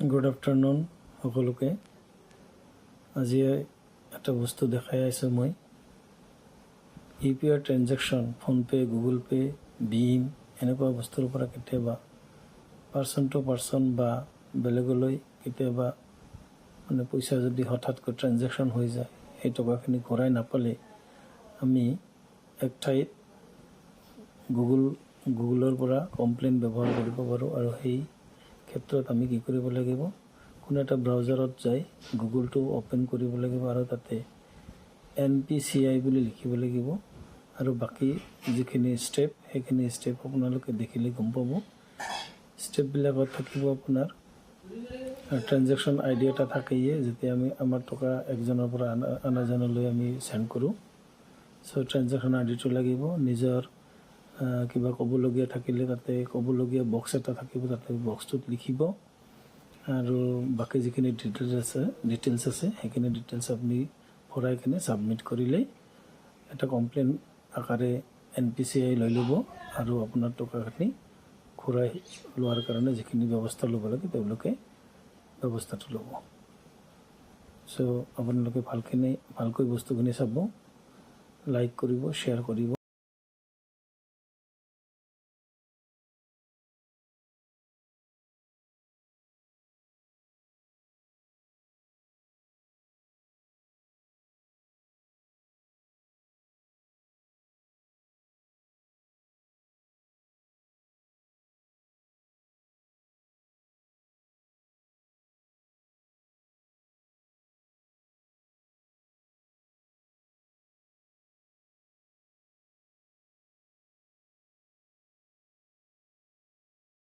Good afternoon সকলোকে। আজি এটা বস্তু দেখাই আছোঁ মই। UPI transaction, PhonePe, Google Pay, ভীম এনেকুৱা বস্তুৰ পৰা কেতিয়াবা পাৰ্চন টু পাৰ্চন বা বেলেগলৈ কেতিয়াবা মানে পইচা যদি হঠাৎকৈ ট্ৰেনজেকশ্যন হৈ যায়, সেই টকাখিনি ঘূৰাই নাপালে আমি এক ঠাইত গুগলৰ পৰা কমপ্লেইন ব্যৱহাৰ কৰিব পাৰোঁ। আৰু সেই ক্ষেত্ৰত আমি কি কৰিব লাগিব, কোনো এটা ব্ৰাউজাৰত যাই গুগলটো অ'পেন কৰিব লাগিব আৰু তাতে NPCI বুলি লিখিব লাগিব। আৰু বাকী যিখিনি ষ্টেপ, সেইখিনি ষ্টেপ আপোনালোকে দেখিলে গম পাব। ষ্টেপবিলাকত থাকিব আপোনাৰ ট্ৰেনজেকশ্যন ID এটা থাকেই, যেতিয়া আমি আমাৰ টকা একজনৰ পৰা আন এজনলৈ আমি চেণ্ড কৰোঁ। চ' ট্ৰেনজেকশ্যন IDটো লাগিব। নিজৰ কিবা ক'বলগীয়া থাকিলে তাতে ক'বলগীয়া বক্স এটা থাকিব, তাতে বক্সটোত লিখিব। আৰু বাকী যিখিনি ডিটেইলছ আছে সেইখিনি ডিটেইলছ আপুনি ভৰাই কিনে ছাবমিট কৰিলেই এটা কমপ্লেইন আকাৰে NPCI লৈ ল'ব আৰু আপোনাৰ টকাখিনি ঘূৰাই লোৱাৰ কাৰণে যিখিনি ব্যৱস্থা ল'ব লাগে তেওঁলোকে ব্যৱস্থাটো ল'ব। চ' আপোনালোকে ভালকৈ বস্তুখিনি চাব, লাইক কৰিব, শ্বেয়াৰ কৰিব।